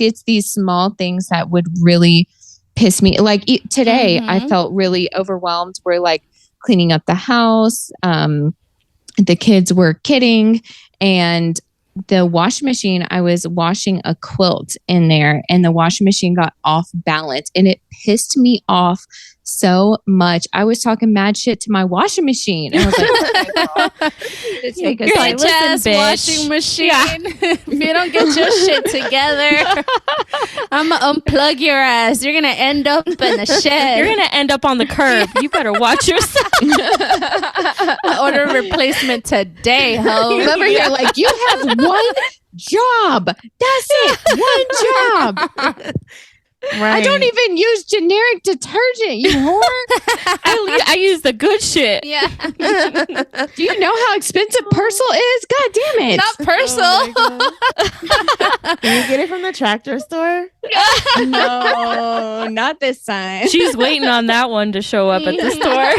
it's these small things that would really piss me. Like today, I felt really overwhelmed. We're like cleaning up the house. The kids were kidding, and the washing machine, I was washing a quilt in there, and the washing machine got off balance, and it pissed me off so much. I was talking mad shit to my washing machine. And I was like, take a listen, washing machine. Yeah. If you don't get your shit together, I'm going to unplug your ass. You're going to end up in the shed. You're going to end up on the curb. You better watch yourself. I order a replacement today, ho. I'm over here like, you have one job. That's it. One job. Right. I don't even use generic detergent, you whore. I use the good shit. Yeah. Do you know how expensive Persil is? God damn it. Not Persil. Oh, can you get it from the tractor store? No, not this time. She's waiting on that one to show up at the store.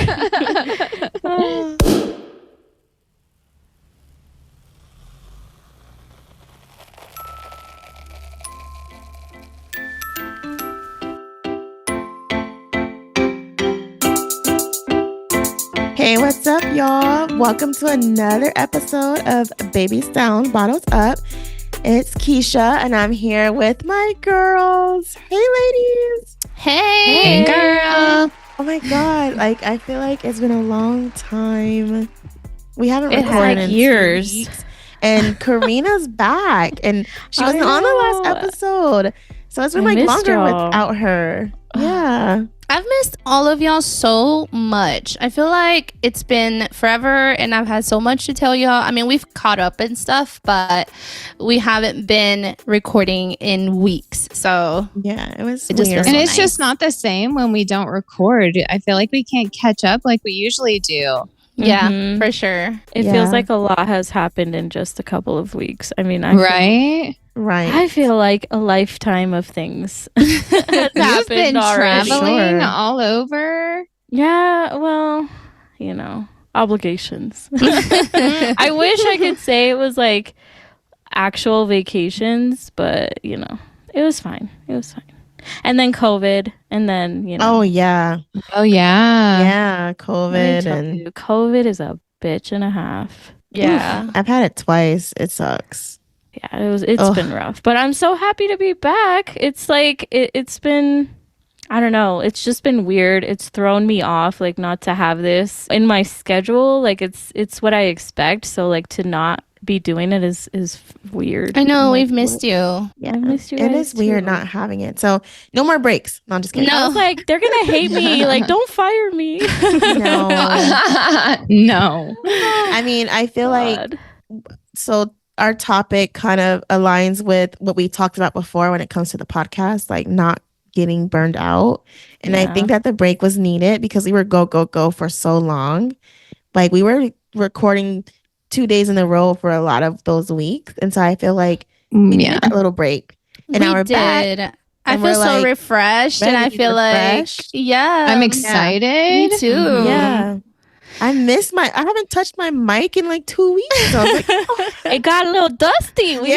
Hey, what's up, y'all? Welcome to another episode of Babies Down, Bottles Up. It's Keisha, and I'm here with my girls. Hey, ladies. Hey, girl. Oh my God. Like, I feel like it's been a long time. We haven't recorded in years. 2 weeks. And Karina's back, and she wasn't on the last episode. So it's been longer without her. Yeah. I've missed all of y'all so much. I feel like it's been forever and I've had so much to tell y'all. I mean, we've caught up and stuff, but we haven't been recording in weeks. So yeah, it was weird. And it's just not the same when we don't record. I feel like we can't catch up like we usually do. Yeah, for sure. It feels like a lot has happened in just a couple of weeks. I mean, right? I feel like a lifetime of things has You've been already. Traveling all over. Yeah, well, you know, obligations. I wish I could say it was like actual vacations, but you know, it was fine. It was fine. And then COVID, and then you know. Oh yeah, COVID, and COVID is a bitch and a half. Yeah, I've had it twice. It sucks. Yeah, it's been rough, but I'm so happy to be back. It's like it's been, I don't know, it's just been weird. It's thrown me off, like not to have this in my schedule. Like it's what I expect. So like to not be doing it is weird. I know, we've missed you. Yeah, I missed you. It is weird not having it. So no more breaks. No, I'm just kidding. No, I was like, they're gonna hate me. Like, don't fire me. No. No. I mean, I feel like so. Our topic kind of aligns with what we talked about before when it comes to the podcast, like not getting burned out. And I think that the break was needed because we were go for so long. Like we were recording 2 days in a row for a lot of those weeks. And so I feel like we needed a little break. And now we're back. I feel so refreshed and I feel like, I'm excited. Yeah. Me too. Yeah. I haven't touched my mic in like 2 weeks. So I was like, it got a little dusty. We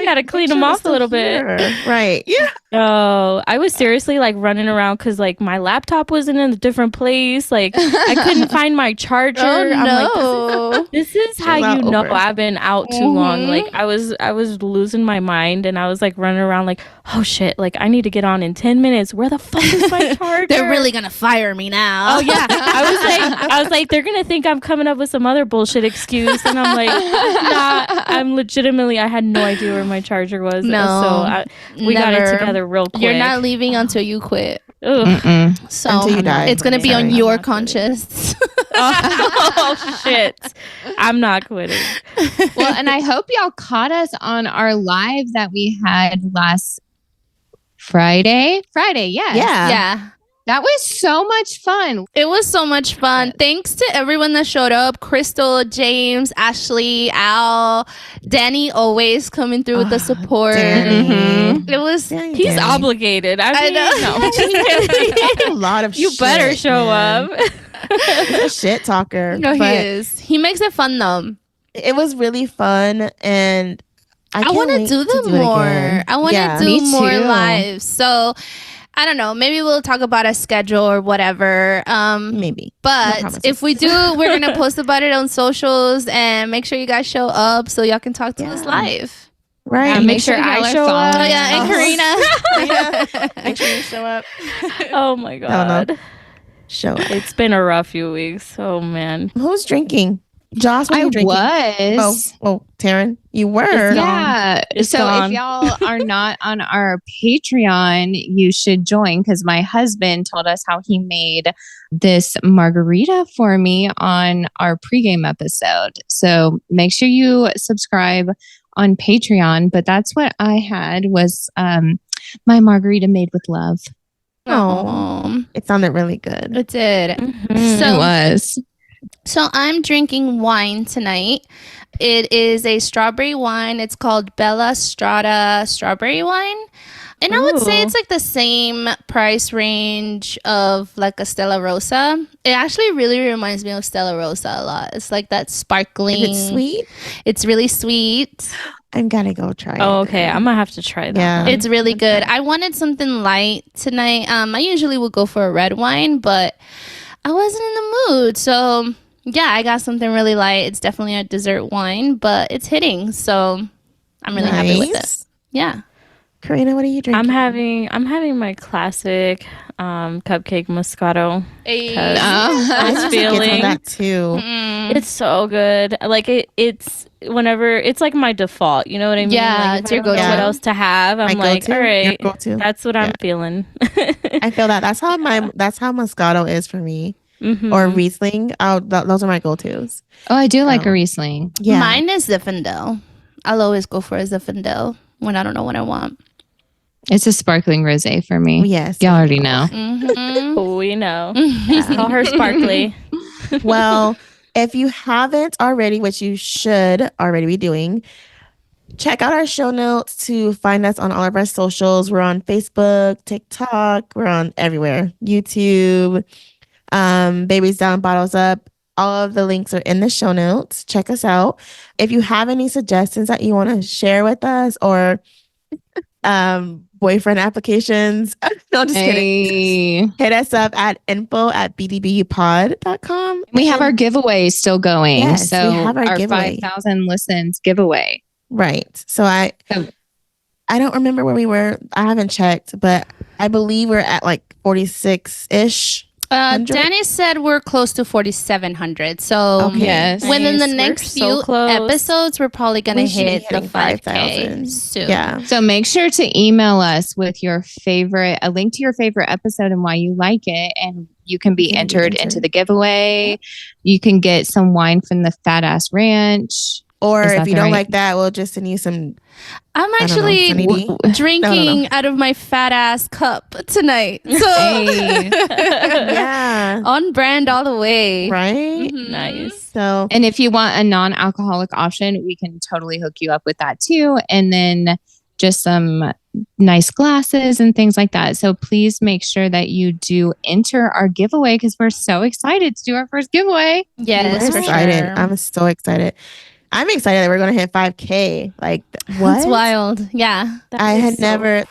gotta clean them off a little bit. Right. Yeah. Oh, I was seriously like running around because like my laptop wasn't in a different place. Like I couldn't find my charger. I'm like, this is how you know I've been out too long. Like I was losing my mind and I was like running around like, oh shit, like I need to get on in 10 minutes. Where the fuck is my charger? They're really gonna fire me now. Oh yeah. I was like, they're gonna think I'm coming up with some other bullshit excuse, and I'm like, nah. I'm legitimately, I had no idea where my charger was. No, so we got it together real quick. You're not leaving until you quit. So until you die. It's gonna be on your conscience. Oh shit! I'm not quitting. Well, and I hope y'all caught us on our live that we had last Friday. Yeah. That was so much fun. It was so much fun. Thanks to everyone that showed up. Crystal, James, Ashley, Al, Danny always coming through with the support. It was he's obligated. I know. A lot of you shit, better show up. He's a shit talker. No, he is. He makes it fun though. It was really fun, and I want to do them more. I want to do more lives. So I don't know. Maybe we'll talk about a schedule or whatever. Maybe. But no if we do, we're going to post about it on socials and make sure you guys show up so y'all can talk to us live. Right. And make sure I show up. Oh, yeah. And Karina. Make sure you show up. Oh, my God. No. Show up. It's been a rough few weeks. Oh, man. Who's drinking? Joss, I drinking? was. Oh, Taryn, you were. Yeah. So if y'all are not on our Patreon, you should join because my husband told us how he made this margarita for me on our pregame episode. So make sure you subscribe on Patreon. But that's what I had was my margarita made with love. Oh, it sounded really good. It did. Mm-hmm. So, it was. So I'm drinking wine tonight. It is a strawberry wine. It's called Bella Strata strawberry wine. And I would say it's like the same price range of like a Stella Rosa. It actually really reminds me of Stella Rosa a lot. It's like that sparkling. Is it sweet? It's really sweet. I'm gonna go try it. Oh, okay. I'm gonna have to try that. Yeah. It's really good. I wanted something light tonight. I usually would go for a red wine, but I wasn't in the mood. So yeah, I got something really light. It's definitely a dessert wine, but it's hitting. So I'm really happy with it. Yeah. Karina, what are you drinking? I'm having my classic cupcake Moscato. I was feeling that too. It's so good. Like it's whenever it's like my default. You know what I mean? Yeah, like, it's your go-to. What else to have? I'm like, all right, that's what I'm feeling. I feel that. That's how Moscato is for me. Mm-hmm. Or Riesling. Those are my go-tos. Oh, I do like a Riesling. Yeah. Mine is Zinfandel. I'll always go for a Zinfandel when I don't know what I want. It's a sparkling rosé for me. Yes. Y'all already know. Mm-hmm. We know. Call her sparkly. Well, if you haven't already, which you should already be doing, check out our show notes to find us on all of our socials. We're on Facebook, TikTok. We're on everywhere. YouTube, Babies Down, Bottles Up. All of the links are in the show notes. Check us out. If you have any suggestions that you want to share with us or boyfriend applications, no, just kidding. Hit us up at info@bdbupod.com. We have our giveaway still going. Yes, so we have our giveaway. 5,000 listens giveaway. Right. So I don't remember where we were. I haven't checked, but I believe we're at like 46-ish. Danny said we're close to 4,700. So yes. Within the next few episodes, we're probably going to hit the 5,000 soon. Yeah. So make sure to email us with a link to your favorite episode and why you like it. And you can be entered into the giveaway. You can get some wine from the Fat Ass Ranch. Or if you don't like that, we'll just send you some. I'm actually drinking out of my fat ass cup tonight. So yeah, on brand all the way. Right? Mm-hmm. Nice. So, and if you want a non-alcoholic option, we can totally hook you up with that too. And then just some nice glasses and things like that. So please make sure that you do enter our giveaway because we're so excited to do our first giveaway. Yes, we're excited. Sure. I'm so excited. I'm excited that we're going to hit 5K. Like, what? That's wild. Yeah. I had never ever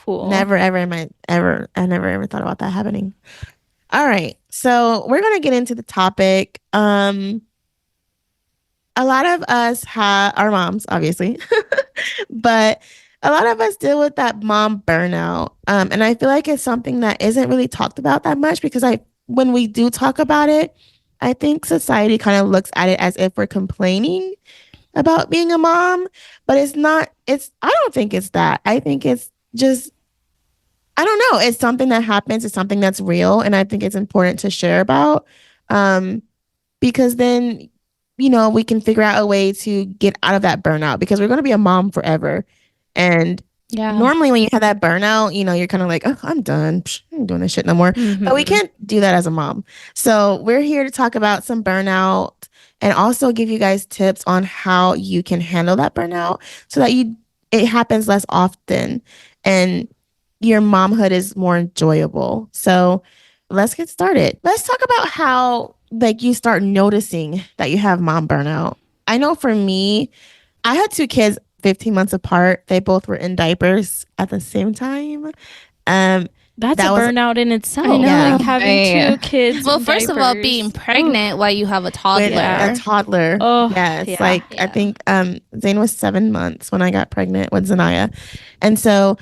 thought about that happening. All right. So we're going to get into the topic. A lot of us are moms, obviously, but a lot of us deal with that mom burnout. And I feel like it's something that isn't really talked about that much because when we do talk about it, I think society kind of looks at it as if we're complaining about being a mom, but it's not. I don't think it's that. I think it's just, I don't know. It's something that happens. It's something that's real. And I think it's important to share about because then, we can figure out a way to get out of that burnout because we're going to be a mom forever. And normally when you have that burnout, you're kind of like, oh, I'm done. I'm doing this shit no more. Mm-hmm. But we can't do that as a mom. So we're here to talk about some burnout and also give you guys tips on how you can handle that burnout so that it happens less often and your momhood is more enjoyable. So let's get started. Let's talk about how you start noticing that you have mom burnout. I know for me, I had 2 kids 15 months apart. They both were in diapers at the same time. That's a burnout in itself. I know. Like having two kids. Well, first of all, being pregnant while you have a toddler. With a toddler. Oh, yes. Yeah. Like I think Zane was 7 months when I got pregnant with Zanaya. And so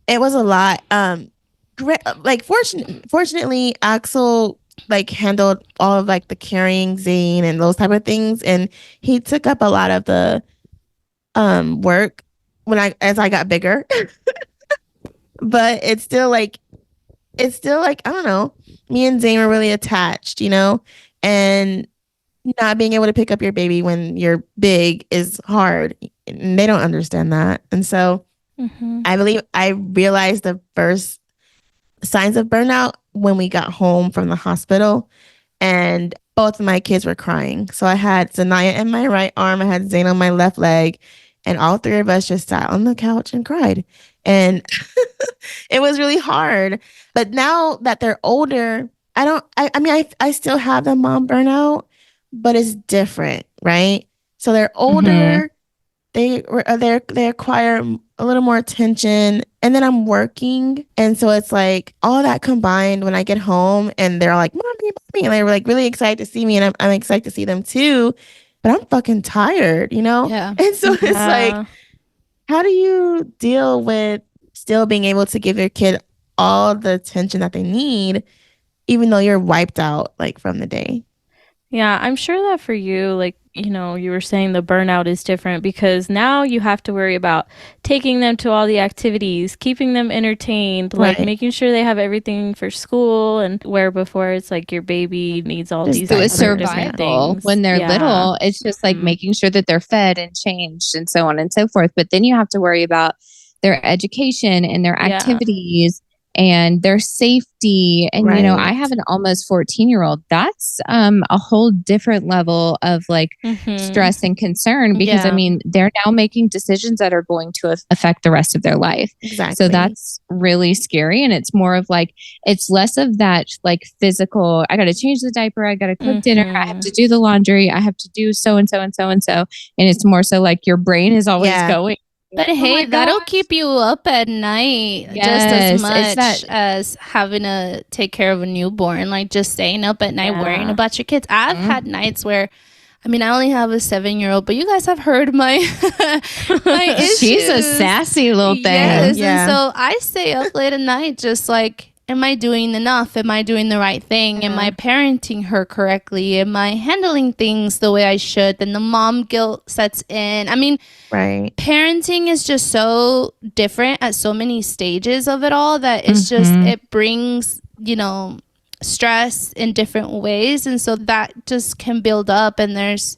it was a lot. Like fortunately, Axel like handled all of like the carrying Zane and those type of things. And he took up a lot of the work as I got bigger. But it's still like I don't know. Me and Zane were really attached, you know, and not being able to pick up your baby when you're big is hard. And they don't understand that. And so I believe I realized the first signs of burnout when we got home from the hospital, and both of my kids were crying. So I had Zanaya in my right arm, I had Zane on my left leg, and all three of us just sat on the couch and cried. And it was really hard. But now that they're older, I still have the mom burnout, but it's different, right? So they're older, they require a little more attention, and then I'm working, and so it's like all that combined. When I get home and they're like, "Mommy, mommy," and they're like really excited to see me, and I'm excited to see them too, but I'm fucking tired, you know? Yeah. And so it's like, how do you deal with still being able to give your kid all the attention that they need, even though you're wiped out like from the day? Yeah, I'm sure that for you, like, you know, you were saying the burnout is different because now you have to worry about taking them to all the activities, keeping them entertained, like making sure they have everything for school, and where before it's like your baby needs all just these do a different things. when they're little. It's just like making sure that they're fed and changed and so on and so forth. But then you have to worry about their education and their activities and their safety. And, you know, I have an almost 14-year-old. That's a whole different level of like stress and concern because, I mean, they're now making decisions that are going to affect the rest of their life. Exactly. So that's really scary. And it's more of like, it's less of that like physical, I got to change the diaper, I got to cook dinner, I have to do the laundry, I have to do so and so and so and so. And it's more so like your brain is always going. But hey, that'll keep you up at night just as much as having to take care of a newborn. Like just staying up at night worrying about your kids. I've had nights where, I mean, I only have a 7-year-old, but you guys have heard my my issues. She's a sassy little thing. Yes, and so I stay up late at night just like, am I doing enough? Am I doing the right thing? Am I parenting her correctly? Am I handling things the way I should? Then the mom guilt sets in. I mean, parenting is just so different at so many stages of it all that it's just, it brings, you know, stress in different ways. And so that just can build up. And there's,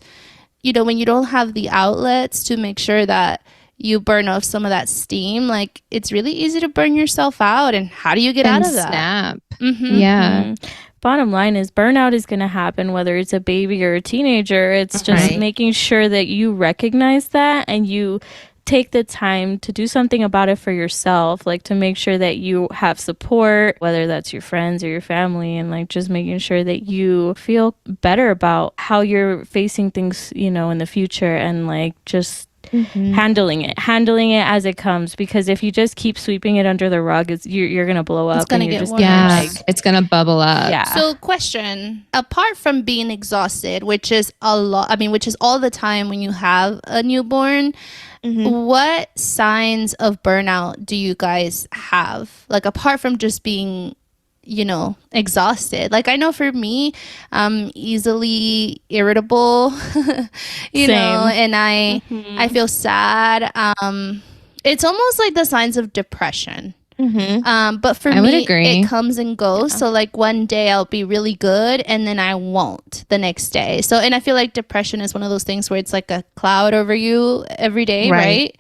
you know, when you don't have the outlets to make sure that you burn off some of that steam, like it's really easy to burn yourself out. And how do you get out of that? Snap. Bottom line is burnout is going to happen whether it's a baby or a teenager. It's just making sure that you recognize that and you take the time to do something about it for yourself, like to make sure that you have support, whether that's your friends or your family, and like just making sure that you feel better about how you're facing things, you know, in the future, and like just handling it as it comes, because if you just keep sweeping it under the rug, you're gonna blow up. It's gonna get worse. It's gonna bubble up. So question, apart from being exhausted, which is a lot, I mean, which is all the time when you have a newborn, what signs of burnout do you guys have, like apart from just being, you know, exhausted? Like I know for me, I'm easily irritable, you know, and I feel sad. It's almost like the signs of depression. But for me, it comes and goes. So like one day I'll be really good and then I won't the next day. So, and I feel like depression is one of those things where it's like a cloud over you every day, right?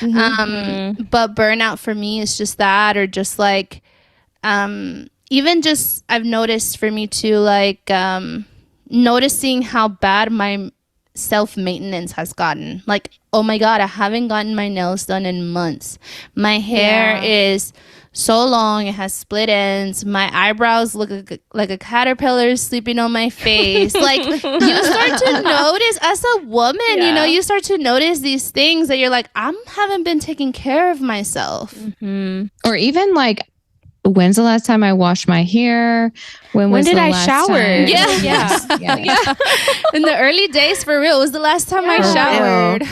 But burnout for me is just that, or just like, even just, I've noticed for me too, like noticing how bad my self-maintenance has gotten. Like, oh my God, I haven't gotten my nails done in months. My hair is so long. It has split ends. My eyebrows look like a caterpillar sleeping on my face. Like, you start to notice as a woman, you know, you start to notice these things that you're like, I haven't been taking care of myself. Or even like, when's the last time I washed my hair? When did I shower? Yeah. In the early days, for real, it was the last time I showered.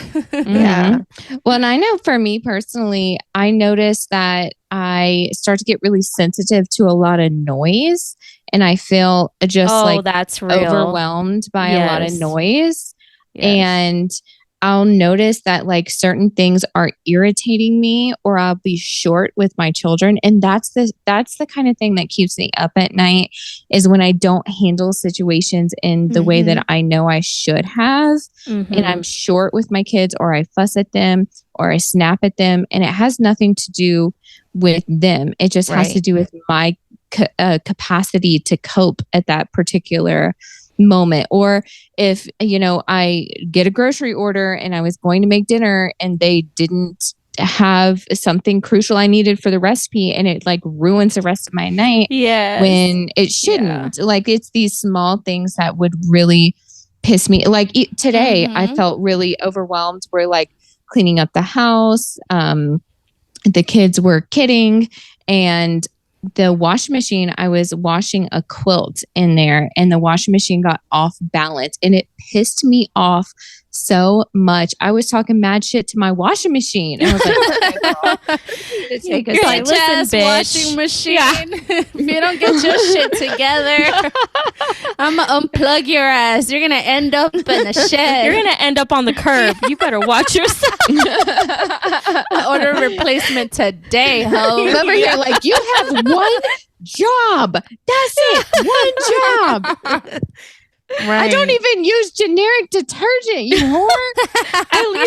Yeah. Well, and I know for me personally, I noticed that I start to get really sensitive to a lot of noise, and I feel just that's real. Overwhelmed by a lot of noise. Yes. And I'll notice that like certain things are irritating me, or I'll be short with my children. And that's the kind of thing that keeps me up at night, is when I don't handle situations in the way that I know I should have. And I'm short with my kids, or I fuss at them, or I snap at them. And it has nothing to do with them. It just has to do with my capacity to cope at that particular moment. Or if, you know, I get a grocery order and I was going to make dinner and they didn't have something crucial I needed for the recipe, and it like ruins the rest of my night when it shouldn't. Like, it's these small things that would really piss me. Like today, I felt really overwhelmed. We're like cleaning up the house. The kids were kidding, and the washing machine, I was washing a quilt in there, and the washing machine got off balance, and it pissed me off so much. I was talking mad shit to my washing machine. And I was like, okay, girl, you're like, listen, bitch. Washing machine. If you don't get your shit together, I'm going to unplug your ass. You're going to end up in the shed. You're going to end up on the curb. You better watch yourself. I order a replacement today, ho. Remember, you're like, you have one job. That's it. One job. Right. I don't even use generic detergent, you whore.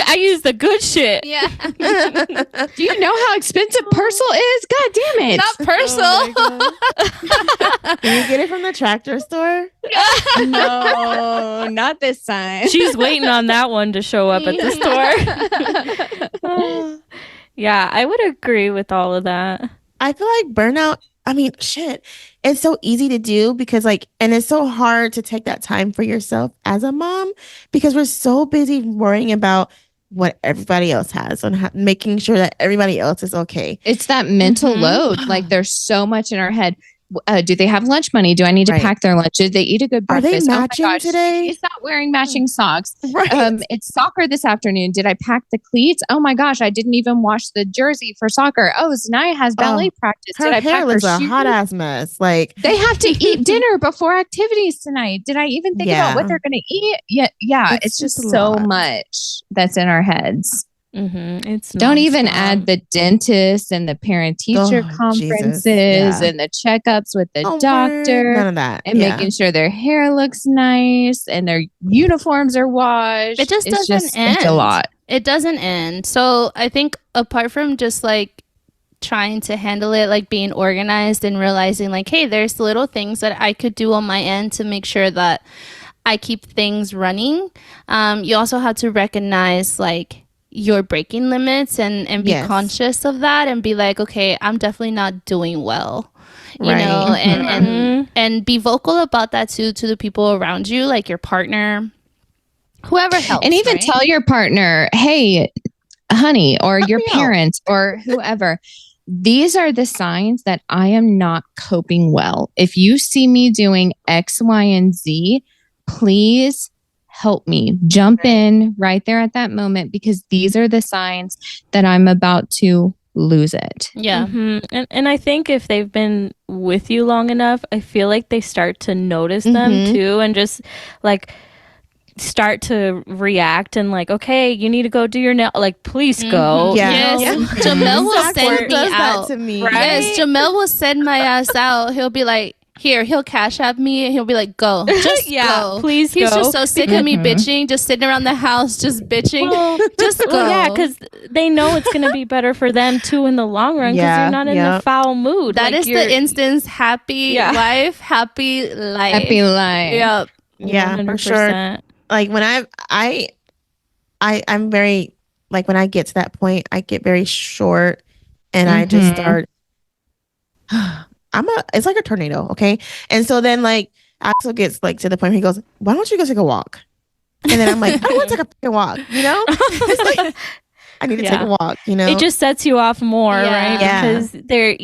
I use the good shit. Yeah. Do you know how expensive Persil is? God damn it. Not Persil. Oh, can you get it from the tractor store? No, not this time. She's waiting on that one to show up at the store. Yeah, I would agree with all of that. I feel like burnout, I mean, shit, it's so easy to do because and it's so hard to take that time for yourself as a mom, because we're so busy worrying about what everybody else has and making sure that everybody else is okay. It's that mental load. Like, there's so much in our head. Do they have lunch money? Do I need to pack their lunch? Did they eat a good breakfast? Are they matching today? She's not wearing matching socks. Right. It's soccer this afternoon. Did I pack the cleats? Oh my gosh, I didn't even wash the jersey for soccer. Oh, Zanaya has ballet practice. Did I pack her shoes? A hot ass mess. Like, they have to eat dinner before activities tonight. Did I even think about what they're going to eat? Yeah. It's just so much that's in our heads. It's don't even add the dentist and the parent-teacher conferences and the checkups with the doctor. None of that. And making sure their hair looks nice and their uniforms are washed. It just doesn't end. It's a lot. It doesn't end. So I think apart from just like trying to handle it, like being organized and realizing like, hey, there's little things that I could do on my end to make sure that I keep things running. You also have to recognize like your breaking limits and be conscious of that and be like, okay, I'm definitely not doing well, you know, and be vocal about that too, to the people around you, like your partner, whoever helps. And even tell your partner, hey, honey, or your parents or whoever, these are the signs that I am not coping well. If you see me doing X, Y, and Z, please help me. Jump in right there at that moment, because these are the signs that I'm about to lose it. Yeah. And I think if they've been with you long enough, I feel like they start to notice them too, and just like start to react and like, okay, you need to go do your nail. Like, please go. Yes. Jamel will send me out. To me. Right? Yes, Jamel will send my ass out. He'll be like, here, he'll cash at me and he'll be like, go. Just go. Please He's go. just so sick of me bitching, just sitting around the house, just bitching. Just go. Yeah, because they know it's going to be better for them too in the long run, because you're not in the foul mood. That is the instance, happy wife, happy life. Happy life. Yep. Yeah, 100%. For sure. Like when I'm very, like when I get to that point, I get very short and I just start it's like a tornado, okay? And so then like Axel gets like to the point where he goes, why don't you go take a walk? And then I'm like, I don't want to take a fucking walk, you know? It's like, I need to take a walk, you know? It just sets you off more, right? Yeah. Because they're,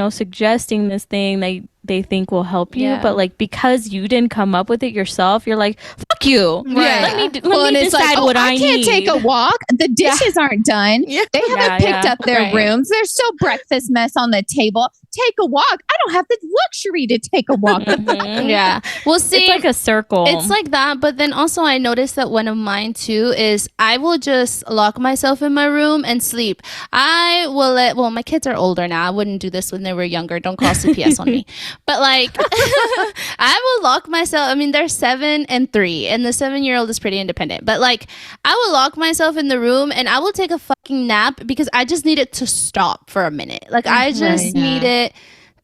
suggesting this thing they think will help you, but like because you didn't come up with it yourself, you're like, fuck you. Right. Let me decide what I need. I can't take a walk. The dishes aren't done. Yeah. They haven't picked up their rooms. There's still breakfast mess on the table. Take a walk. I don't have the luxury to take a walk. Yeah. Well, see, it's like a circle. It's like that. But then also I noticed that one of mine too is I will just lock myself in my room and sleep. I will my kids are older now. I wouldn't do this when they were younger. Don't call CPS on me. But like, I will lock myself. I mean, they're 7 and 3, and the 7-year-old is pretty independent. But like, I will lock myself in the room and I will take a fucking nap because I just need it to stop for a minute. Like, I just need it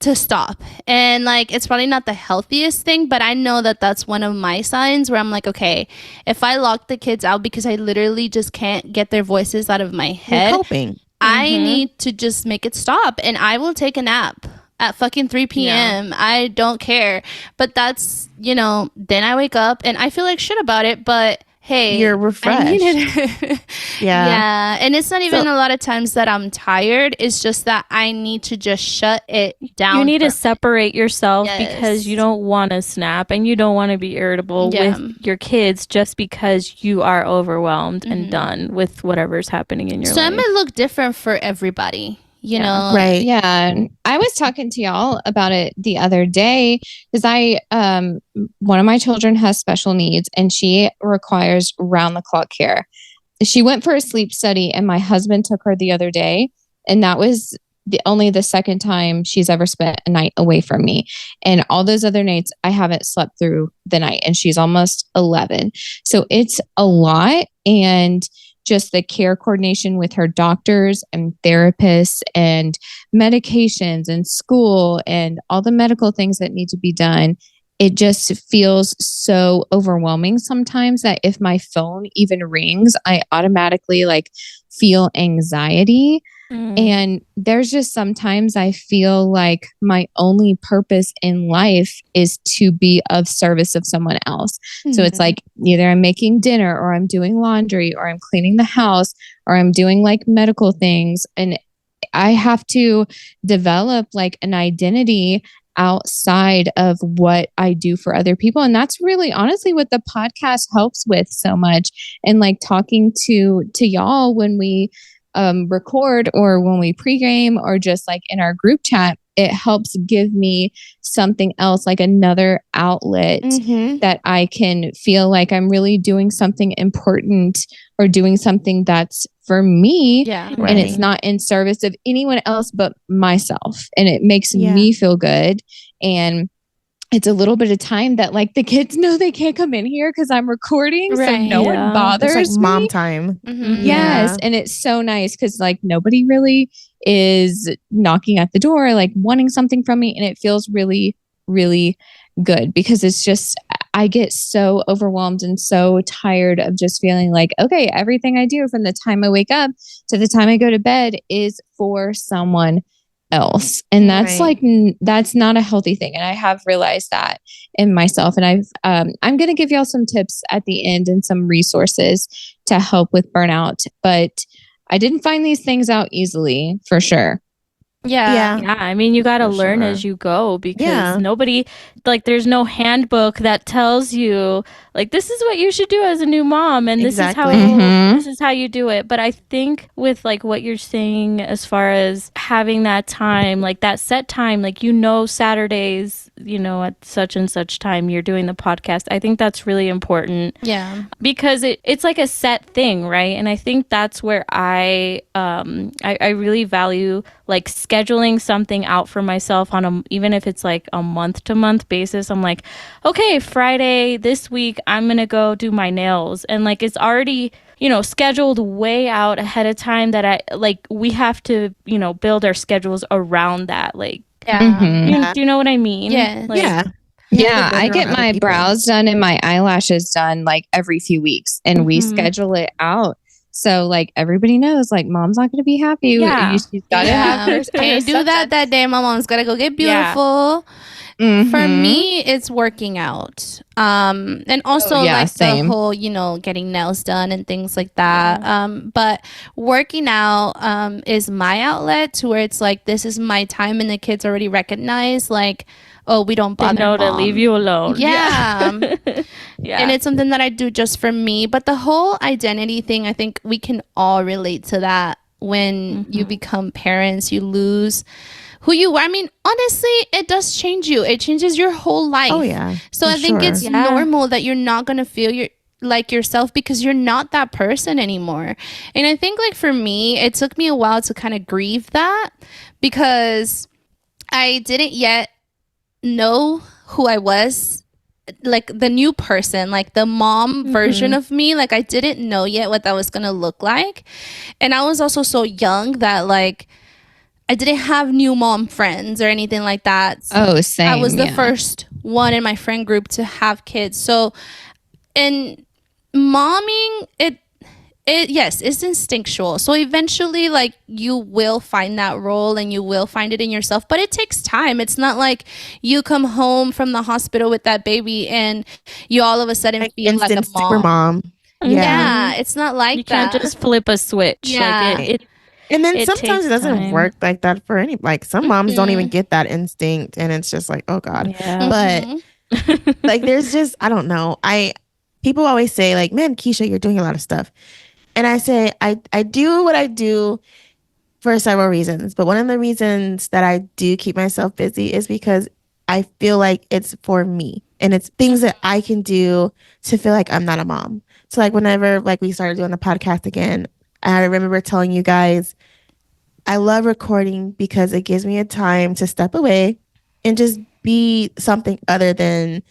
to stop. And like, it's probably not the healthiest thing, but I know that that's one of my signs where I'm like, okay, if I lock the kids out because I literally just can't get their voices out of my head, you're coping. I need to just make it stop, and I will take a nap at fucking 3 p.m. Yeah. I don't care. But that's, then I wake up and I feel like shit about it, but hey, you're refreshed. Yeah. And it's not even a lot of times that I'm tired. It's just that I need to just shut it down. You need to separate yourself because you don't want to snap and you don't want to be irritable with your kids just because you are overwhelmed and done with whatever's happening in your life. So it might look different for everybody. Right. Yeah. I was talking to y'all about it the other day because one of my children has special needs and she requires round the clock care. She went for a sleep study and my husband took her the other day. And that was only the second time she's ever spent a night away from me. And all those other nights, I haven't slept through the night, and she's almost 11. So it's a lot. And just the care coordination with her doctors and therapists and medications and school and all the medical things that need to be done. It just feels so overwhelming sometimes that if my phone even rings, I automatically feel anxiety. And there's just sometimes I feel like my only purpose in life is to be of service of someone else. So it's like either I'm making dinner or I'm doing laundry or I'm cleaning the house or I'm doing medical things. And I have to develop an identity outside of what I do for other people. And that's really honestly what the podcast helps with so much. And talking to y'all when we record or when we pregame or just in our group chat, it helps give me something else, another outlet that I can feel like I'm really doing something important or doing something that's for me. Yeah. And it's not in service of anyone else but myself. And it makes me feel good. And it's a little bit of time that the kids know they can't come in here because I'm recording. So no one bothers it's me. Mom time. Yes. And it's so nice because nobody really is knocking at the door, wanting something from me. And it feels really, really good because it's just, I get so overwhelmed and so tired of just feeling okay, everything I do from the time I wake up to the time I go to bed is for someone else. And that's that's not a healthy thing. And I have realized that in myself. And I'm going to give y'all some tips at the end and some resources to help with burnout, but I didn't find these things out easily for sure. Yeah. I mean, you got to learn as you go because nobody, there's no handbook that tells you this is what you should do as a new mom. And this is how, this is how you do it. But I think with what you're saying, as far as having that time, that set time, Saturdays, at such and such time you're doing the podcast. I think that's really important. Yeah. Because it's a set thing, right? And I think that's where I really value scheduling something out for myself on even if it's a month to month basis. I'm okay, Friday this week I'm gonna go do my nails, and it's already scheduled way out ahead of time that I we have to build our schedules around that. Do you know what I mean? Yeah. Yeah, I get my brows done and my eyelashes done every few weeks, and we schedule it out So like everybody knows, like mom's not going to be happy. Yeah. She's got to have her. Can't do that day. My mom's got to go get beautiful. Mm-hmm. For me, it's working out. And also like same. the whole, getting nails done and things like that. But working out is my outlet to where it's like, this is my time, and the kids already recognize like, oh, we don't bother. They know mom. to leave you alone. Yeah. Yeah. And it's something that I do just for me. But the whole identity thing, I think we can all relate to that. When you become parents, you lose who you were. I mean, honestly, it does change you. It changes your whole life. Oh yeah. So I think it's normal that you're not going to feel like yourself because you're not that person anymore. And I think like for me, it took me a while to kind of grieve that because I didn't yet know who I was, like the new person, like the mom version of me. Like I didn't know yet what that was going to look like. And I was also so young that like I didn't have new mom friends or anything like that. Oh, same. I was the first one in my friend group to have kids. So, and momming, yes, it's instinctual. So eventually, like, you will find that role and you will find it in yourself, but it takes time. It's not like you come home from the hospital with that baby and you all of a sudden feel like a mom. Super mom. Yeah, it's not like you that. can't just flip a switch. Yeah. Like and then sometimes it doesn't work like that for any, like some moms don't even get that instinct, and it's just like, oh God. Yeah. But like there's just, I don't know. People always say like, man, Keisha, you're doing a lot of stuff. And I say, I do what I do for several reasons. But one of the reasons that I do keep myself busy is because I feel like it's for me. And it's things that I can do to feel like I'm not a mom. So like whenever like we started doing the podcast again, I remember telling you guys, I love recording because it gives me a time to step away and just be something other than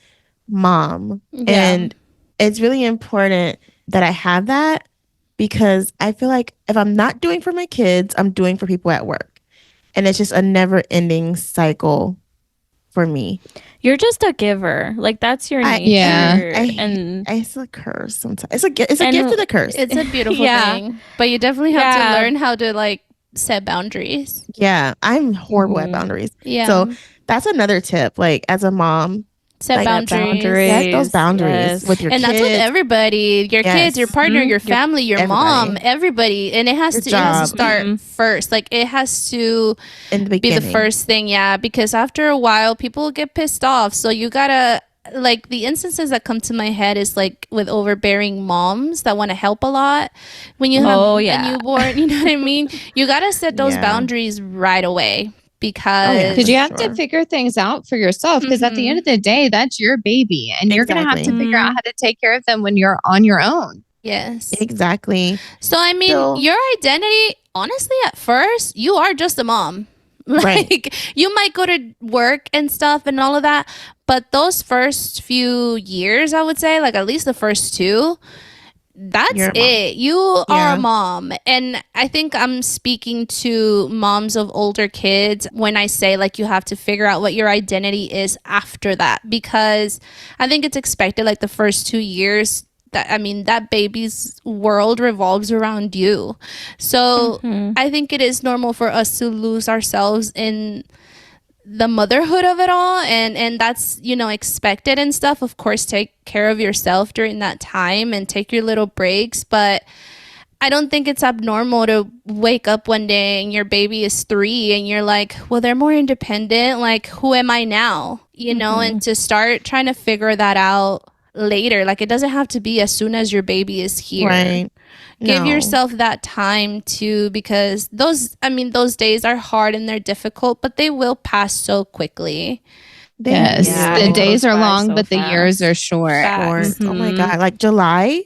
mom. Yeah. And it's really important that I have that, because I feel like if I'm not doing for my kids, I'm doing for people at work. And it's just a never ending cycle for me. You're just a giver. Like that's your nature. Yeah. It's a curse sometimes. It's a gift to the curse. It's a beautiful thing. But you definitely have to learn how to like set boundaries. Yeah. I'm horrible at boundaries. Yeah. So that's another tip. Like as a mom, set boundaries. Set those boundaries with your kids. And that's with everybody. Your kids, your partner, your family, your mom, everybody. And it has to start first. Like it has to be the first thing. Yeah. Because after a while, people get pissed off. So you gotta, like the instances that come to my head is like with overbearing moms that want to help a lot. When you have a newborn, you know what I mean? You gotta set those boundaries right away. Because you have to figure things out for yourself, because at the end of the day, that's your baby, and you're going to have to figure out how to take care of them when you're on your own. Yes, exactly. So I mean, your identity, honestly, at first you are just a mom. Like you might go to work and stuff and all of that, but those first few years, I would say, like at least the first 2, that's it. You are a mom. And I think I'm speaking to moms of older kids when I say like you have to figure out what your identity is after that, because I think it's expected like the first 2 years that baby's world revolves around you. So I think it is normal for us to lose ourselves in the motherhood of it all, and that's expected and stuff. Of course, take care of yourself during that time and take your little breaks, but I don't think it's abnormal to wake up one day and your baby is 3 and you're like, well, they're more independent, like who am I now, and to start trying to figure that out later. Like it doesn't have to be as soon as your baby is here. Give yourself that time too, because those days are hard and they're difficult, but they will pass so quickly. Yes, the days are long, but the years are short. Oh my God, like July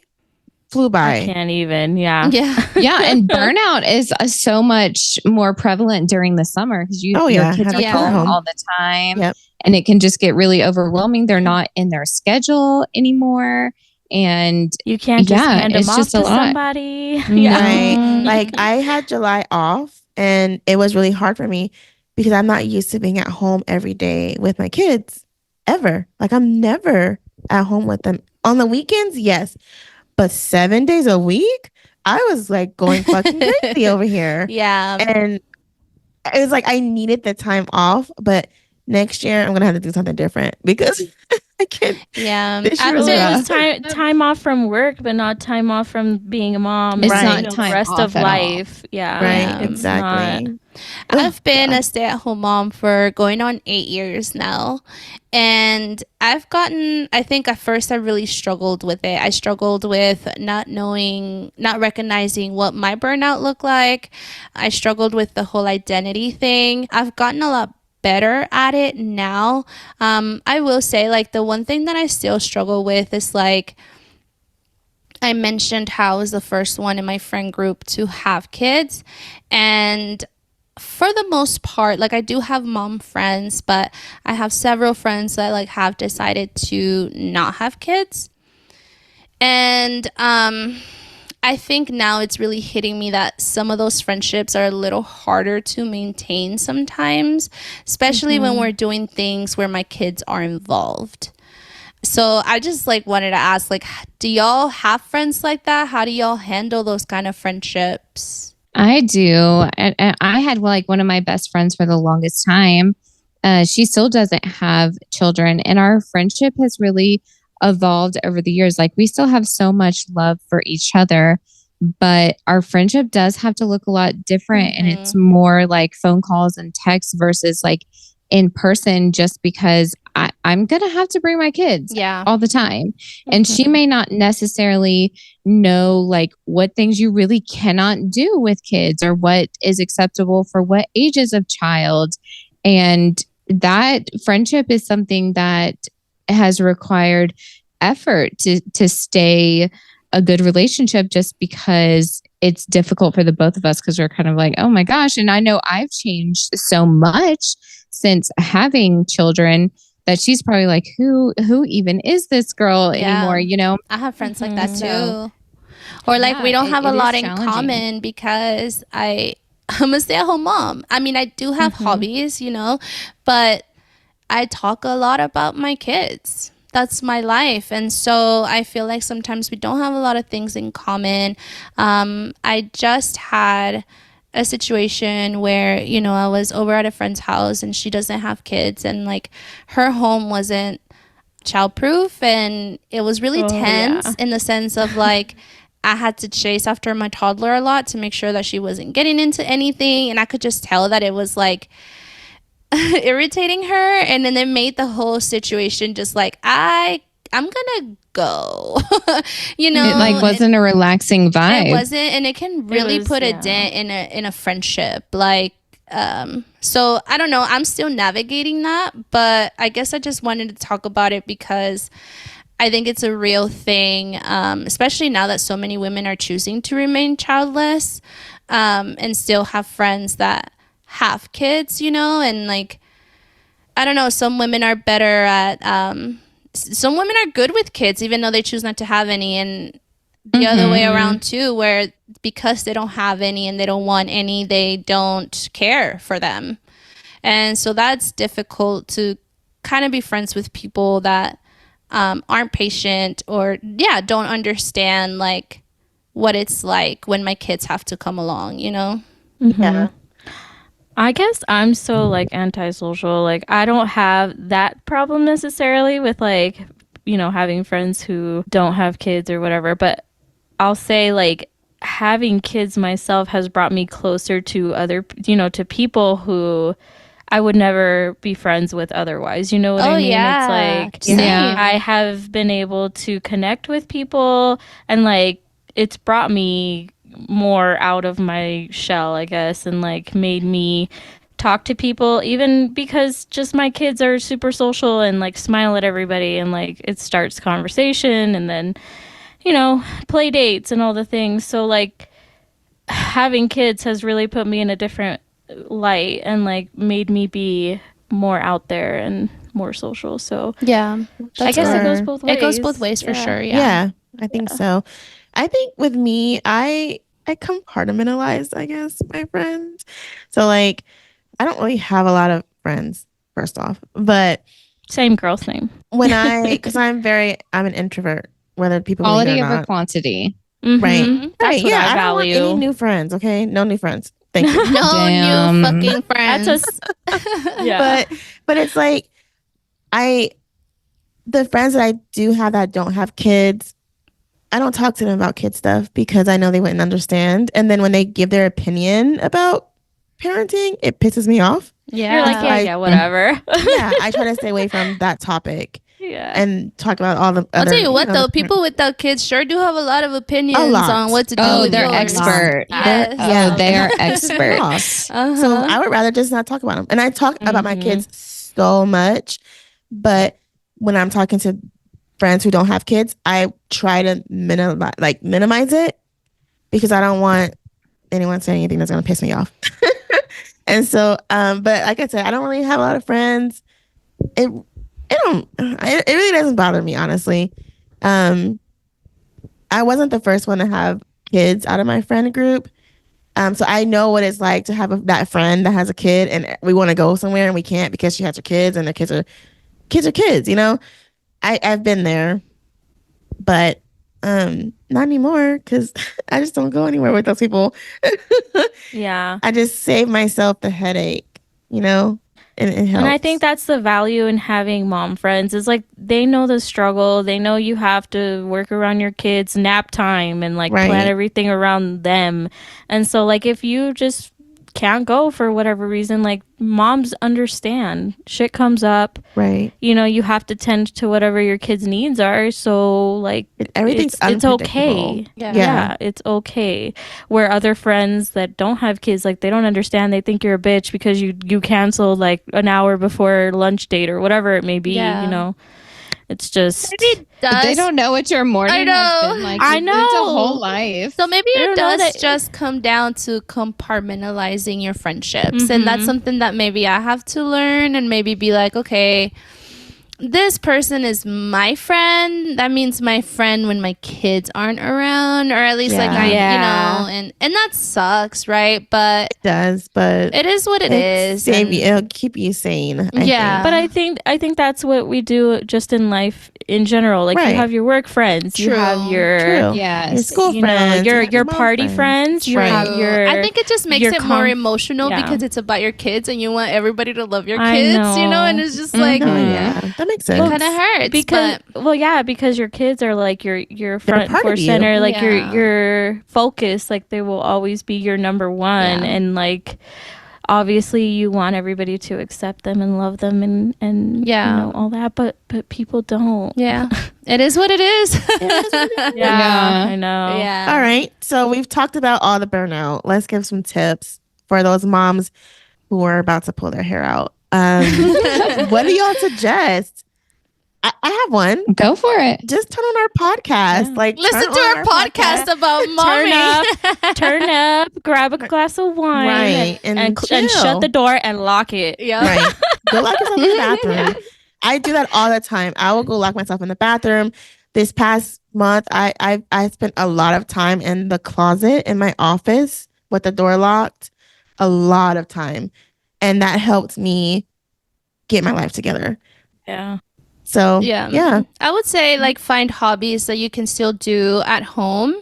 flew by. I can't even. Yeah. And burnout is so much more prevalent during the summer, because your kids are home all the time, and it can just get really overwhelming. They're not in their schedule anymore. And you can't just hand them off to somebody. Like I had July off, and it was really hard for me because I'm not used to being at home every day with my kids ever. Like I'm never at home with them on the weekends. Yes, but 7 days a week, I was like going fucking crazy over here. Yeah. And it was like I needed the time off, but next year I'm gonna have to do something different because I can't. Yeah. This year was Well, it rough. was time off from work, but not time off from being a mom. It's and, Right. not the time rest off of at life. Yeah. Right. It's Exactly. not. I've been God. a stay-at-home mom for going on 8 years now. And I think at first I really struggled with it. I struggled with not recognizing what my burnout looked like. I struggled with the whole identity thing. I've gotten a lot better at it now. I will say, like, the one thing that I still struggle with is, like, I mentioned how I was the first one in my friend group to have kids. And for the most part, like, I do have mom friends, but I have several friends that like have decided to not have kids. And I think now it's really hitting me that some of those friendships are a little harder to maintain sometimes, especially when we're doing things where my kids are involved. So I just like wanted to ask, like, do y'all have friends like that? How do y'all handle those kind of friendships? I do. And I had like one of my best friends for the longest time. She still doesn't have children, and our friendship has really evolved over the years. Like, we still have so much love for each other, but our friendship does have to look a lot different. And it's more like phone calls and texts versus like in person, just because I'm going to have to bring my kids all the time. And she may not necessarily know like what things you really cannot do with kids or what is acceptable for what ages of child. And that friendship is something that has required effort to stay a good relationship, just because it's difficult for the both of us, because we're kind of like, oh my gosh. And I know I've changed so much since having children that she's probably like, who even is this girl anymore? You know, I have friends like that too. Or like, we don't have a lot in common because I'm a stay-at-home mom. I mean, I do have hobbies, you know, but I talk a lot about my kids. That's my life. And so I feel like sometimes we don't have a lot of things in common. I just had a situation where, you know, I was over at a friend's house and she doesn't have kids, and like her home wasn't childproof, and it was really tense in the sense of like I had to chase after my toddler a lot to make sure that she wasn't getting into anything, and I could just tell that it was like irritating her, and then it made the whole situation just like I'm gonna go. You know, it like wasn't a relaxing vibe. It wasn't, and it can really put a dent in a friendship. Like, so I don't know, I'm still navigating that, but I guess I just wanted to talk about it because I think it's a real thing, especially now that so many women are choosing to remain childless, and still have friends that have kids, you know. And like, I don't know, some women are better at some women are good with kids even though they choose not to have any, and the other way around too, where because they don't have any and they don't want any, they don't care for them. And so that's difficult to kind of be friends with people that aren't patient or don't understand like what it's like when my kids have to come along, you know. I guess I'm so like antisocial. Like, I don't have that problem necessarily with like, you know, having friends who don't have kids or whatever, but I'll say like having kids myself has brought me closer to other, you know, to people who I would never be friends with otherwise. You know what I mean? It's like, I have been able to connect with people, and like it's brought me more out of my shell, I guess, and like made me talk to people, even because just my kids are super social and like smile at everybody, and like it starts conversation, and then, you know, play dates and all the things. So like having kids has really put me in a different light and like made me be more out there and more social. So I guess it goes both ways. It goes both ways for sure. Yeah, I think so. I think with me, I compartmentalize, I guess, my friends. So like, I don't really have a lot of friends, first off, but same girl, same. When because I'm an introvert, whether people quality believe it or over not. quantity. Right. That's what I I don't want value. any new friends. Okay, no new friends. Thank you. No new fucking friends. That's but it's like the friends that I do have that don't have kids, I don't talk to them about kid stuff because I know they wouldn't understand. And then when they give their opinion about parenting, it pisses me off. Yeah. You're like, yeah, whatever. Yeah, I try to stay away from that topic. Yeah. And talk about all the other. I'll tell you what, though, people without kids sure do have a lot of opinions on what to do. Oh, with they're yours. expert. Yes. They are experts. So I would rather just not talk about them. And I talk about my kids so much, but when I'm talking to friends who don't have kids, I try to minimize it because I don't want anyone saying anything that's going to piss me off. And so, but like I said, I don't really have a lot of friends. It really doesn't bother me, honestly. I wasn't the first one to have kids out of my friend group. So I know what it's like to have that friend that has a kid and we want to go somewhere and we can't because she has her kids and the kids are kids, you know? I've been there, but not anymore because I just don't go anywhere with those people. Yeah. I just save myself the headache, you know? And it helps. And I think that's the value in having mom friends is like they know the struggle. They know you have to work around your kids' nap time and like plan everything around them. And so like if you just can't go for whatever reason, like moms understand. Shit comes up. Right. You know, you have to tend to whatever your kids' needs are. So like everything's it's okay. Yeah, it's okay. Where other friends that don't have kids, like they don't understand. They think you're a bitch because you canceled like an hour before lunch date or whatever it may be, you know. It's just they don't know what your morning has been like. I know. Lived a whole life. So maybe it does just come down to compartmentalizing your friendships. And that's something that maybe I have to learn and maybe be like, okay, this person is my friend. That means my friend when my kids aren't around, or at least like I, you know, and that sucks, right? But it does, but it is what it is. It'll keep you sane. I think. But I think that's what we do just in life in general. Like you have your work friends, you have your your school friends, your party friends, you have your. I think it just makes it more emotional because it's about your kids and you want everybody to love your kids, you know, and it's just like that makes sense. It kind of hurts because your kids are like your front and center, like your focus, like they will always be your number one, and like obviously you want everybody to accept them and love them and you know all that, but people don't. It is what it is. I know. All right, so we've talked about all the burnout. Let's give some tips for those moms who are about to pull their hair out. What do y'all suggest? I have one. Go for it. Just turn on our podcast. Like listen to our podcast about mommy. Turn up, grab a glass of wine, and shut the door and lock it. Right. Go lock yourself in the bathroom. I do that all the time. I will go lock myself in the bathroom. This past month, I spent a lot of time in the closet in my office with the door locked. A lot of time, and that helped me get my life together. Yeah. So, yeah. I would say like find hobbies that you can still do at home,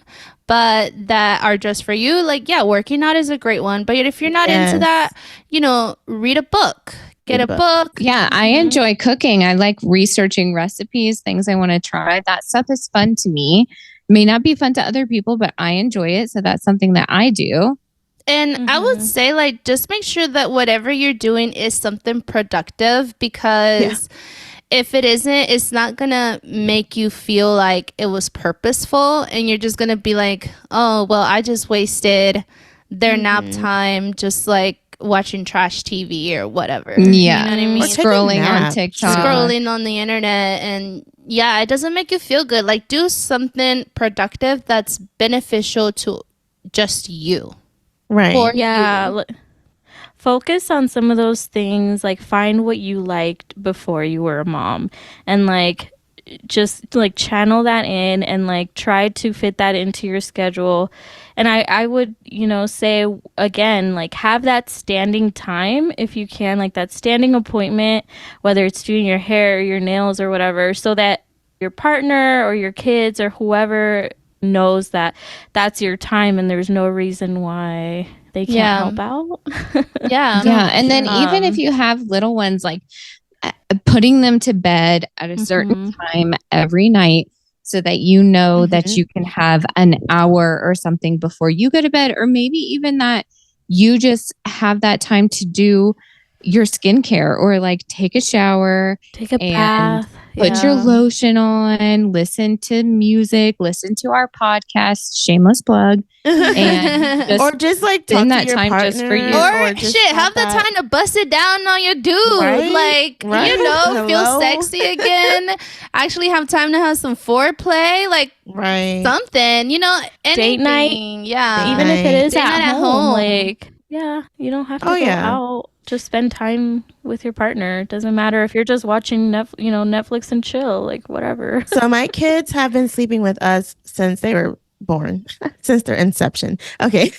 but that are just for you. Like, working out is a great one. But if you're not into that, you know, read a book. Get a book. Yeah, I enjoy cooking. I like researching recipes, things I want to try. That stuff is fun to me. It may not be fun to other people, but I enjoy it. So that's something that I do. And I would say, like, just make sure that whatever you're doing is something productive because if it isn't, it's not going to make you feel like it was purposeful. And you're just going to be like, oh, well, I just wasted their nap time just like watching trash TV or whatever. Yeah. You know what I mean? Or scrolling on TikTok. Scrolling on the internet. And it doesn't make you feel good. Like, do something productive that's beneficial to just you. Right. Focus on some of those things, like find what you liked before you were a mom and like just like channel that in and like try to fit that into your schedule. And I would, you know, say again, like have that standing time if you can, like that standing appointment, whether it's doing your hair or your nails or whatever, so that your partner or your kids or whoever knows that that's your time and there's no reason why they can't help out. Yeah. And then even if you have little ones, like putting them to bed at a certain time every night so that you know that you can have an hour or something before you go to bed, or maybe even that you just have that time to do your skincare or like take a shower, take a bath, put your lotion on, listen to music, listen to our podcast, shameless plug, and or just like spend talk that to your time partner, just for you. Or just have the time to bust it down on your dude, feel sexy again. Actually have time to have some foreplay, like something, anything. Date night, even if it is at home, like you don't have to go out. Just spend time with your partner. It doesn't matter if you're just watching Netflix and chill, like whatever. So my kids have been sleeping with us since they were born, since their inception. Okay.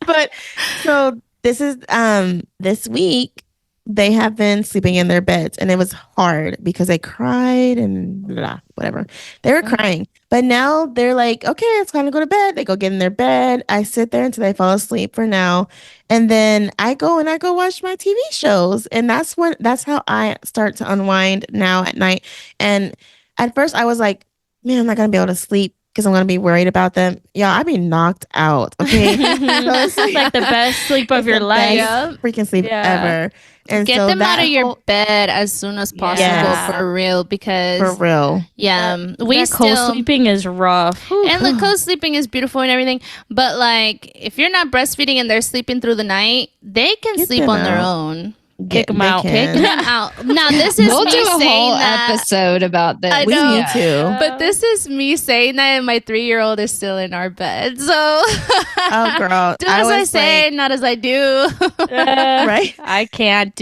But so this is this week they have been sleeping in their beds, and it was hard because they cried and blah, whatever. They were crying. But now they're like, okay, it's time to go to bed. They go get in their bed. I sit there until they fall asleep for now. And then I go watch my TV shows. And that's how I start to unwind now at night. And at first I was like, man, I'm not going to be able to sleep because I'm going to be worried about them. Yeah, I'd be knocked out. Okay. So it's like the best sleep of your life. Freaking sleep ever. And get them out of your bed as soon as possible, for real, because for real, co-sleeping is rough. And the co-sleeping is beautiful and everything, but like if you're not breastfeeding and they're sleeping through the night, they can sleep on their own. Kick them out. Now this is we'll me do a saying whole that, episode about this. I know, we need to. But this is me saying that, and my 3-year-old is still in our bed. So, oh girl, do as I say, not as I do. Right? I can't,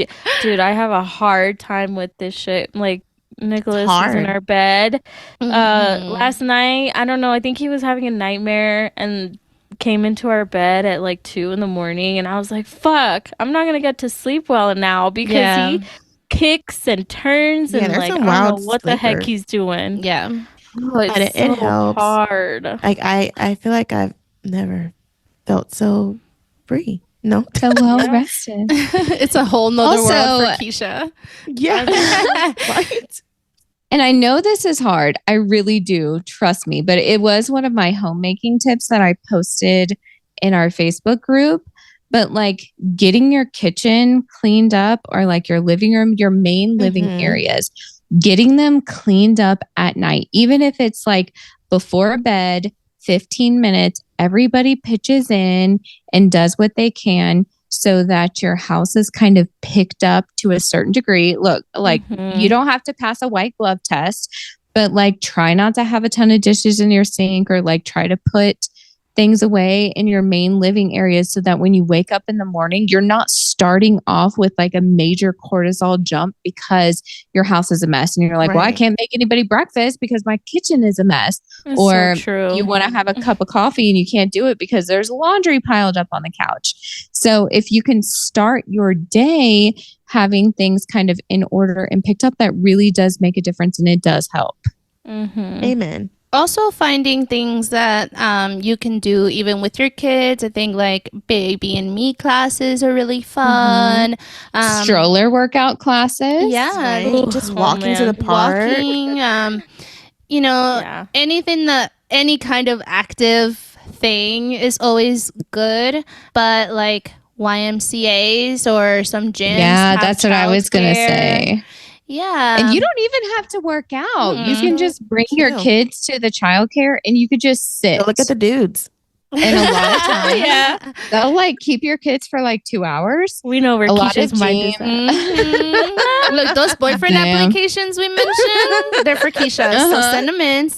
dude. I have a hard time with this shit. Like Nicholas is in our bed. Last night, I don't know. I think he was having a nightmare and came into our bed at like 2 a.m, and I was like, fuck, I'm not gonna get to sleep well now because he kicks and turns and like I don't know what the heck he's doing. It's so helps. hard. Like I feel like I've never felt so free. No, so well rested. It's a whole nother world for Keisha. Right. And I know this is hard. I really do. Trust me. But it was one of my homemaking tips that I posted in our Facebook group. But like getting your kitchen cleaned up, or like your living room, your main living areas, getting them cleaned up at night, even if it's like before bed, 15 minutes, everybody pitches in and does what they can, so that your house is kind of picked up to a certain degree. Look, like you don't have to pass a white glove test, but like try not to have a ton of dishes in your sink, or like try to put things away in your main living areas so that when you wake up in the morning, you're not starting off with like a major cortisol jump because your house is a mess. And you're like, well, I can't make anybody breakfast because my kitchen is a mess. That's or so true. You want to have a cup of coffee and you can't do it because there's laundry piled up on the couch. So if you can start your day having things kind of in order and picked up, that really does make a difference, and it does help. Amen. Also finding things that you can do even with your kids. I think like baby and me classes are really fun. Stroller workout classes. Yeah. Right. Just walking to the park. Walking, anything that, any kind of active thing is always good. But like YMCAs or some gyms. Yeah, that's what I was going to say. Yeah. And you don't even have to work out. You can just bring your kids to the childcare and you could just sit. Go look at the dudes. And a lot of times, they'll like keep your kids for like 2 hours. We know where Keisha's mind is at. Look, those boyfriend applications we mentioned, they're for Keisha. So send them in.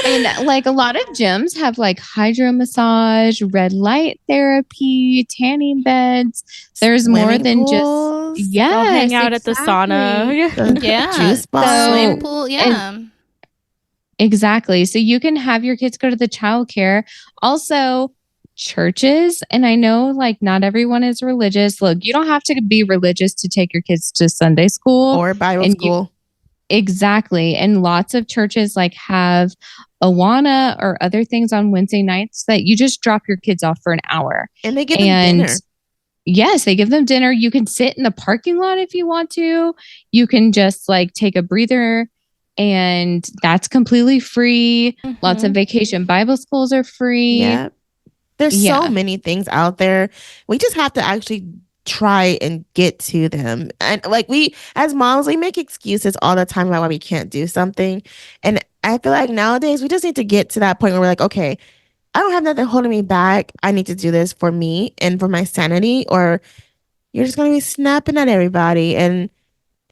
And like a lot of gyms have like hydro massage, red light therapy, tanning beds. There's more than pools. just They'll hang out at the sauna. Juice bar. Swimming pool. Exactly. So you can have your kids go to the childcare. Also, churches. And I know like not everyone is religious. Look, you don't have to be religious to take your kids to Sunday school or Bible school. Exactly. And lots of churches like have Awana or other things on Wednesday nights that you just drop your kids off for an hour. And they give them dinner. Yes, they give them dinner. You can sit in the parking lot if you want to. You can just like take a breather, and that's completely free. Lots of vacation Bible schools are free. Yeah. There's so many things out there. We just have to actually try and get to them. And like we, as moms, we make excuses all the time about why we can't do something. And I feel like nowadays we just need to get to that point where we're like, okay, I don't have nothing holding me back. I need to do this for me and for my sanity, or you're just going to be snapping at everybody and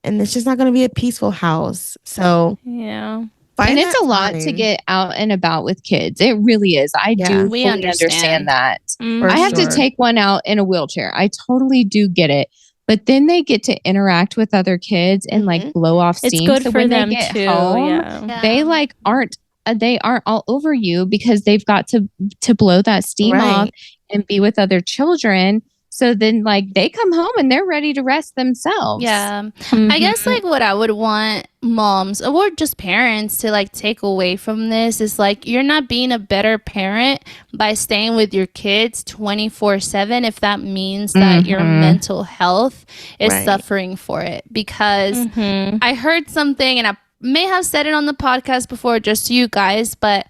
it's just not going to be a peaceful house. So yeah. And it's a lot to get out and about with kids. It really is. I do fully understand that. I have to take one out in a wheelchair. I totally do get it. But then they get to interact with other kids and like blow off steam. It's good so for when them they get too. home, they like aren't all over you because they've got to blow that steam off and be with other children. So then like they come home and they're ready to rest themselves. Yeah. I guess like what I would want moms or just parents to like take away from this is like you're not being a better parent by staying with your kids 24/7 if that means that your mental health is suffering for it. Because I heard something, and I may have said it on the podcast before just to you guys, but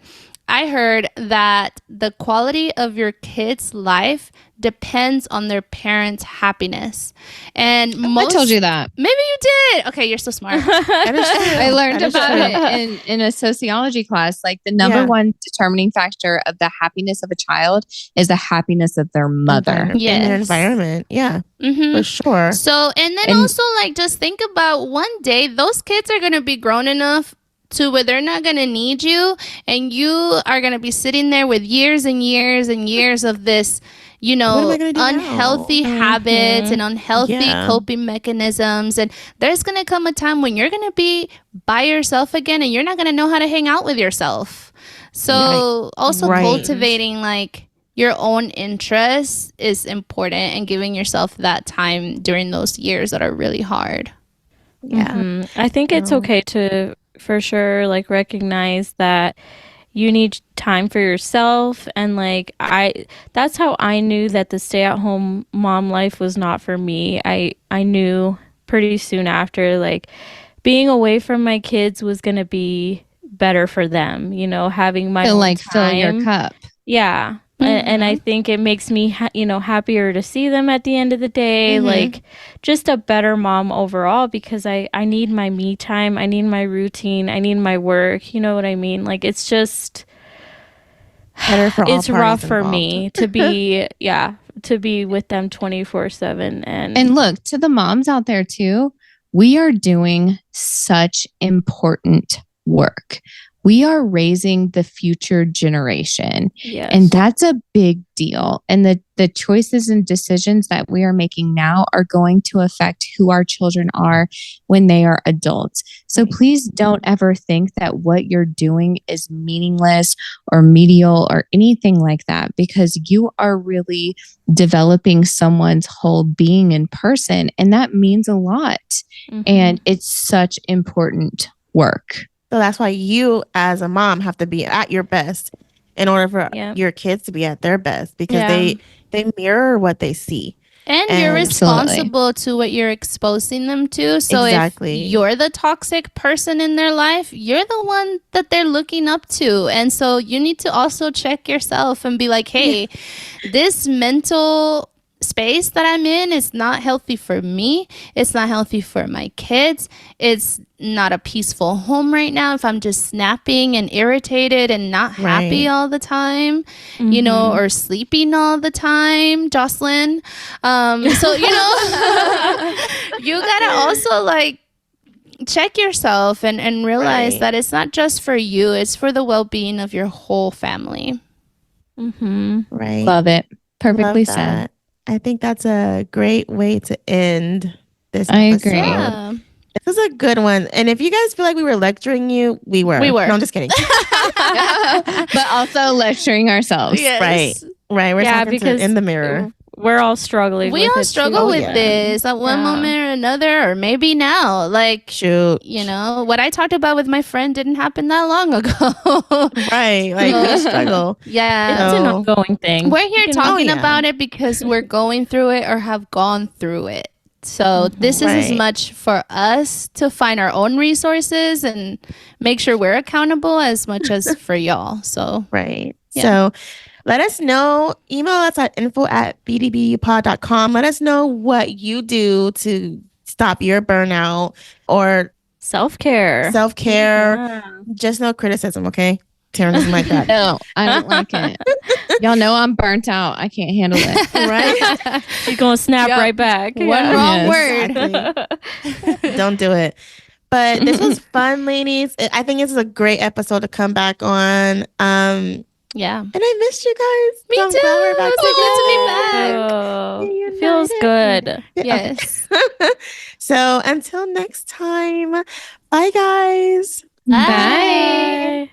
I heard that the quality of your kids' life depends on their parents' happiness. And I told you that. Maybe you did. Okay, you're so smart. I learned about it in a sociology class. Like the number one determining factor of the happiness of a child is the happiness of their mother. In their environment. Yeah, for sure. So, and then also like just think about one day those kids are going to be grown enough to where they're not going to need you, and you are going to be sitting there with years and years and years of this, you know, unhealthy habits and unhealthy coping mechanisms. And there's going to come a time when you're going to be by yourself again and you're not going to know how to hang out with yourself. So also cultivating like your own interests is important, and giving yourself that time during those years that are really hard. Yeah. I think it's okay to for sure like recognize that you need time for yourself. And like that's how I knew that the stay-at-home mom life was not for me. I knew pretty soon after, like being away from my kids was gonna be better for them, you know, having my own time. Fill your cup. Yeah. And I think it makes me, happier to see them at the end of the day. Like, just a better mom overall, because I need my me time. I need my routine. I need my work. You know what I mean? Like, it's just better for all it's rough for involved. me to be, to be with them 24/7. And look, to the moms out there too, we are doing such important work. We are raising the future generation. Yes. And that's a big deal. And the choices and decisions that we are making now are going to affect who our children are when they are adults. So please don't ever think that what you're doing is meaningless or medial or anything like that, because you are really developing someone's whole being in person. And that means a lot. And it's such important work. So that's why you as a mom have to be at your best in order for your kids to be at their best, because they mirror what they see. And you're responsible to what you're exposing them to. So if you're the toxic person in their life, you're the one that they're looking up to. And so you need to also check yourself and be like, hey, this mental space that I'm in is not healthy for me. It's not healthy for my kids. It's not a peaceful home right now if I'm just snapping and irritated and not happy all the time, you know, or sleeping all the time, Jocelyn. So, you know, you gotta also like check yourself and realize that it's not just for you, it's for the well-being of your whole family. Right. Love it. Perfectly said. I think that's a great way to end this episode. I agree. Yeah. This is a good one. And if you guys feel like we were lecturing you, we were. No, I'm just kidding. But also lecturing ourselves. Yes. Right. We're talking because in the mirror. we're all struggling. We all struggle with this at one moment or another, or maybe now. Like, shoot, you know, what I talked about with my friend didn't happen that long ago. Right? Like we struggle. Yeah, it's an ongoing thing. We're here talking about it because we're going through it or have gone through it. So this is as much for us to find our own resources and make sure we're accountable as much as for y'all. So So let us know. Email us at info@bdbpod.com. Let us know what you do to stop your burnout or self-care. Just no criticism, okay? Taryn doesn't like that. No, I don't like it. Y'all know I'm burnt out. I can't handle it. Right? She's gonna snap right back. One wrong word. Exactly. Don't do it. But this was fun, ladies. I think this is a great episode to come back on. Yeah. And I missed you guys. Me I'm too. glad we're back So good to be back. It feels good. Yes. So until next time, bye guys. Bye.